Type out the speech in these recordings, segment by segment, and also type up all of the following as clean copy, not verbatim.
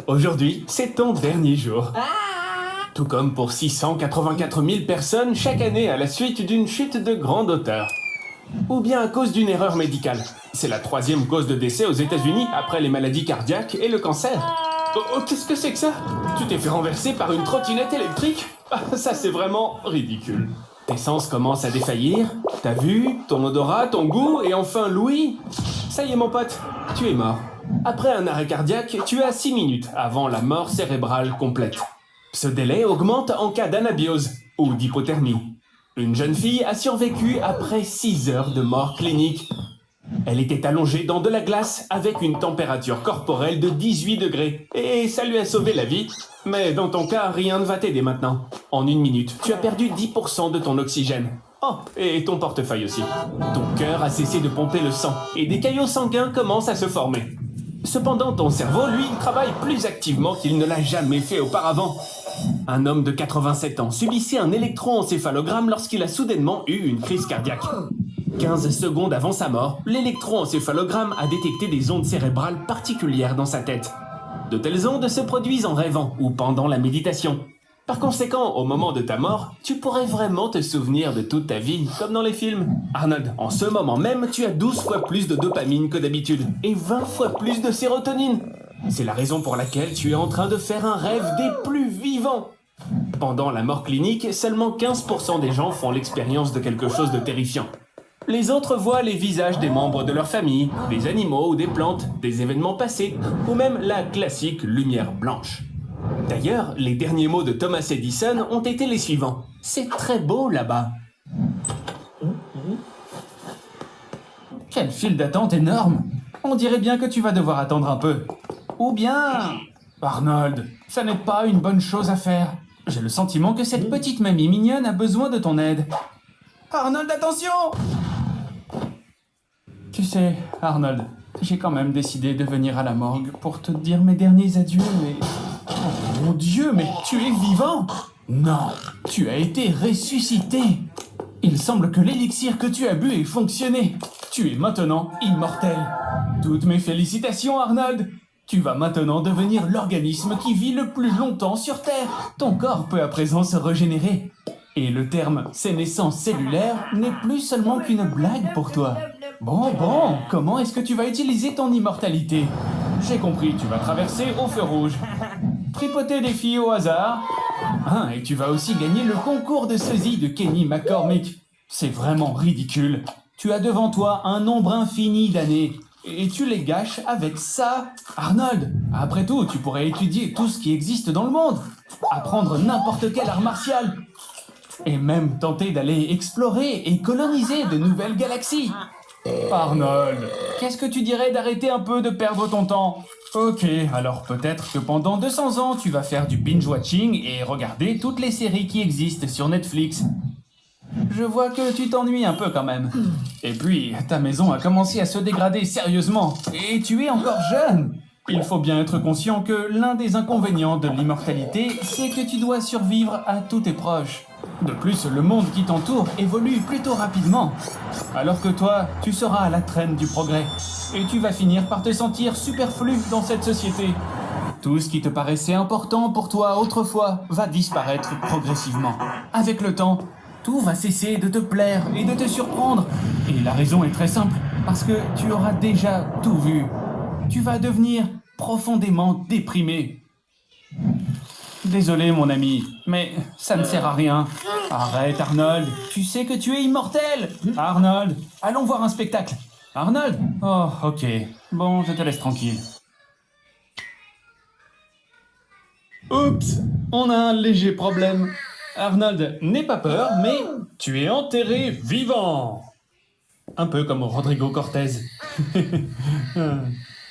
Aujourd'hui, c'est ton dernier jour. Tout comme pour 684 000 personnes chaque année à la suite d'une chute de grande hauteur. Ou bien à cause d'une erreur médicale. C'est la 3e cause de décès aux États-Unis après les maladies cardiaques et le cancer. Oh, qu'est-ce que c'est que ça? Tu t'es fait renverser par une trottinette électrique? Ça, c'est vraiment ridicule. Tes sens commencent à défaillir. Ta vue, ton odorat, ton goût et enfin l'ouïe. Ça y est, mon pote, tu es mort. Après un arrêt cardiaque, tu as 6 minutes avant la mort cérébrale complète. Ce délai augmente en cas d'anabiose ou d'hypothermie. Une jeune fille a survécu après 6 heures de mort clinique. Elle était allongée dans de la glace avec une température corporelle de 18 degrés. Et ça lui a sauvé la vie. Mais dans ton cas, rien ne va t'aider maintenant. En 1 minute, tu as perdu 10% de ton oxygène. Oh, et ton portefeuille aussi. Ton cœur a cessé de pomper le sang et des caillots sanguins commencent à se former. Cependant, ton cerveau, lui, travaille plus activement qu'il ne l'a jamais fait auparavant. Un homme de 87 ans subissait un électroencéphalogramme lorsqu'il a soudainement eu une crise cardiaque. 15 secondes avant sa mort, l'électroencéphalogramme a détecté des ondes cérébrales particulières dans sa tête. De telles ondes se produisent en rêvant ou pendant la méditation. Par conséquent, au moment de ta mort, tu pourrais vraiment te souvenir de toute ta vie, comme dans les films. Arnold, en ce moment même, tu as 12 fois plus de dopamine que d'habitude, et 20 fois plus de sérotonine. C'est la raison pour laquelle tu es en train de faire un rêve des plus vivants. Pendant la mort clinique, seulement 15% des gens font l'expérience de quelque chose de terrifiant. Les autres voient les visages des membres de leur famille, des animaux ou des plantes, des événements passés, ou même la classique lumière blanche. D'ailleurs, les derniers mots de Thomas Edison ont été les suivants. « C'est très beau là-bas. » Quelle file d'attente énorme! On dirait bien que tu vas devoir attendre un peu. Ou bien... Arnold, ça n'est pas une bonne chose à faire. J'ai le sentiment que cette petite mamie mignonne a besoin de ton aide. Arnold, attention! Tu sais, Arnold, j'ai quand même décidé de venir à la morgue pour te dire mes derniers adieux et... Oh mon Dieu, mais tu es vivant! Non, tu as été ressuscité! Il semble que l'élixir que tu as bu ait fonctionné. Tu es maintenant immortel. Toutes mes félicitations, Arnold! Tu vas maintenant devenir l'organisme qui vit le plus longtemps sur Terre. Ton corps peut à présent se régénérer. Et le terme sénescence cellulaire n'est plus seulement qu'une blague pour toi. Bon, comment est-ce que tu vas utiliser ton immortalité? J'ai compris, tu vas traverser au feu rouge. Tripoter des filles au hasard. Et tu vas aussi gagner le concours de sosie de Kenny McCormick. C'est vraiment ridicule. Tu as devant toi un nombre infini d'années. Et tu les gâches avec ça. Arnold, après tout, tu pourrais étudier tout ce qui existe dans le monde. Apprendre n'importe quel art martial. Et même tenter d'aller explorer et coloniser de nouvelles galaxies. Arnold, qu'est-ce que tu dirais d'arrêter un peu de perdre ton temps? Ok, alors peut-être que pendant 200 ans, tu vas faire du binge-watching et regarder toutes les séries qui existent sur Netflix. Je vois que tu t'ennuies un peu quand même. Et puis, ta maison a commencé à se dégrader sérieusement. Et tu es encore jeune. Il faut bien être conscient que l'un des inconvénients de l'immortalité, c'est que tu dois survivre à tous tes proches. De plus, le monde qui t'entoure évolue plutôt rapidement. Alors que toi, tu seras à la traîne du progrès. Et tu vas finir par te sentir superflu dans cette société. Tout ce qui te paraissait important pour toi autrefois va disparaître progressivement. Avec le temps, tout va cesser de te plaire et de te surprendre. Et la raison est très simple, parce que tu auras déjà tout vu. Tu vas devenir profondément déprimé. Désolé mon ami, mais ça ne sert à rien. Arrête Arnold, tu sais que tu es immortel. Arnold, allons voir un spectacle. Arnold? Oh, ok. Bon, je te laisse tranquille. Oups, on a un léger problème. Arnold, n'aie pas peur, mais tu es enterré vivant. Un peu comme Rodrigo Cortés.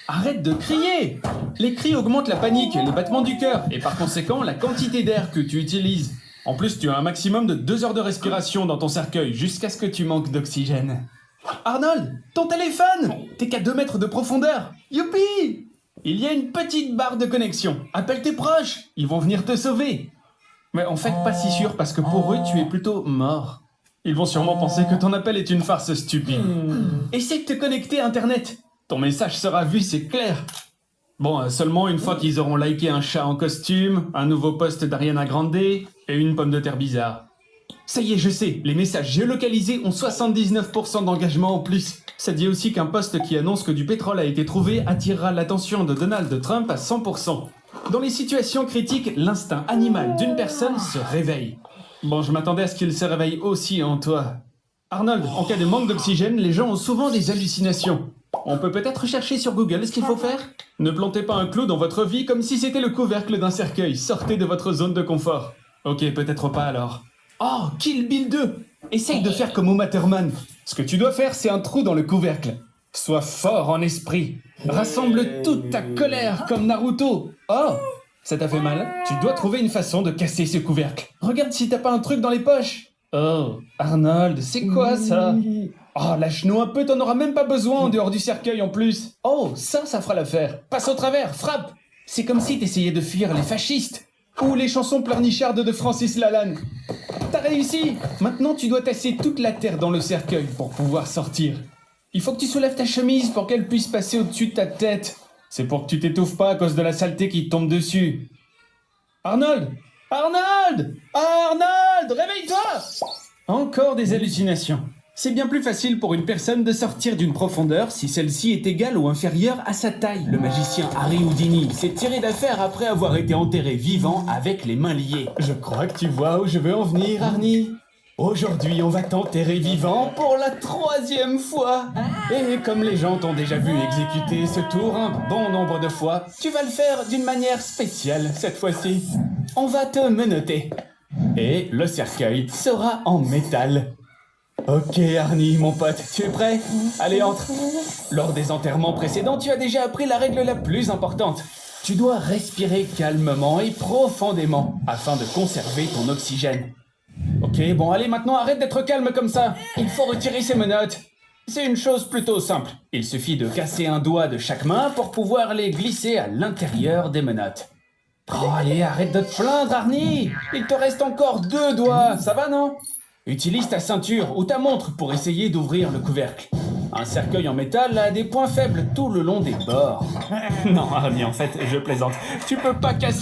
Arrête de crier! Les cris augmentent la panique, les battements du cœur, et par conséquent la quantité d'air que tu utilises. En plus, tu as un maximum de 2 heures de respiration dans ton cercueil, jusqu'à ce que tu manques d'oxygène. Arnold, ton téléphone! T'es qu'à 2 mètres de profondeur! Youpi! Il y a une petite barre de connexion. Appelle tes proches, ils vont venir te sauver. Mais en fait, pas si sûr, parce que pour eux, tu es plutôt mort. Ils vont sûrement penser que ton appel est une farce stupide. Essaie de te connecter à Internet. Ton message sera vu, c'est clair. Bon, seulement une fois qu'ils auront liké un chat en costume, un nouveau post d'Ariana Grande et une pomme de terre bizarre. Ça y est, je sais, les messages géolocalisés ont 79% d'engagement en plus. Ça dit aussi qu'un post qui annonce que du pétrole a été trouvé attirera l'attention de Donald Trump à 100%. Dans les situations critiques, l'instinct animal d'une personne se réveille. Bon, je m'attendais à ce qu'il se réveille aussi en toi. Arnold, en cas de manque d'oxygène, les gens ont souvent des hallucinations. On peut peut-être chercher sur Google ce qu'il faut faire. Ne plantez pas un clou dans votre vie comme si c'était le couvercle d'un cercueil. Sortez de votre zone de confort. Ok, peut-être pas alors. Oh, Kill Bill 2! Essaye de faire comme Uma Thurman. Ce que tu dois faire, c'est un trou dans le couvercle. Sois fort en esprit. Rassemble toute ta colère comme Naruto. Oh, ça t'a fait mal? Tu dois trouver une façon de casser ce couvercle. Regarde si t'as pas un truc dans les poches. Oh, Arnold, c'est quoi ça? Oh, lâche-nous un peu, t'en auras même pas besoin en dehors du cercueil en plus. Oh, ça fera l'affaire. Passe au travers, frappe. C'est comme si t'essayais de fuir les fascistes. Ou les chansons pleurnichardes de Francis Lalanne. T'as réussi. Maintenant, tu dois tasser toute la terre dans le cercueil pour pouvoir sortir. Il faut que tu soulèves ta chemise pour qu'elle puisse passer au-dessus de ta tête. C'est pour que tu t'étouffes pas à cause de la saleté qui te tombe dessus. Arnold! Arnold! Arnold! Réveille-toi! Encore des hallucinations. C'est bien plus facile pour une personne de sortir d'une profondeur si celle-ci est égale ou inférieure à sa taille. Le magicien Harry Houdini s'est tiré d'affaire après avoir été enterré vivant avec les mains liées. Je crois que tu vois où je veux en venir, Arnie. Aujourd'hui, on va t'enterrer vivant pour la 3e fois. Et comme les gens t'ont déjà vu exécuter ce tour un bon nombre de fois, tu vas le faire d'une manière spéciale cette fois-ci. On va te menotter. Et le cercueil sera en métal. Ok Arnie, mon pote, tu es prêt? Allez, entre. Lors des enterrements précédents, tu as déjà appris la règle la plus importante. Tu dois respirer calmement et profondément afin de conserver ton oxygène. Ok, bon allez, maintenant arrête d'être calme comme ça. Il faut retirer ces menottes. C'est une chose plutôt simple. Il suffit de casser un doigt de chaque main pour pouvoir les glisser à l'intérieur des menottes. Oh allez, arrête de te plaindre Arnie. Il te reste encore 2 doigts, ça va non? Utilise ta ceinture ou ta montre pour essayer d'ouvrir le couvercle. Un cercueil en métal a des points faibles tout le long des bords. Non Arnie, en fait, je plaisante. Tu peux pas casser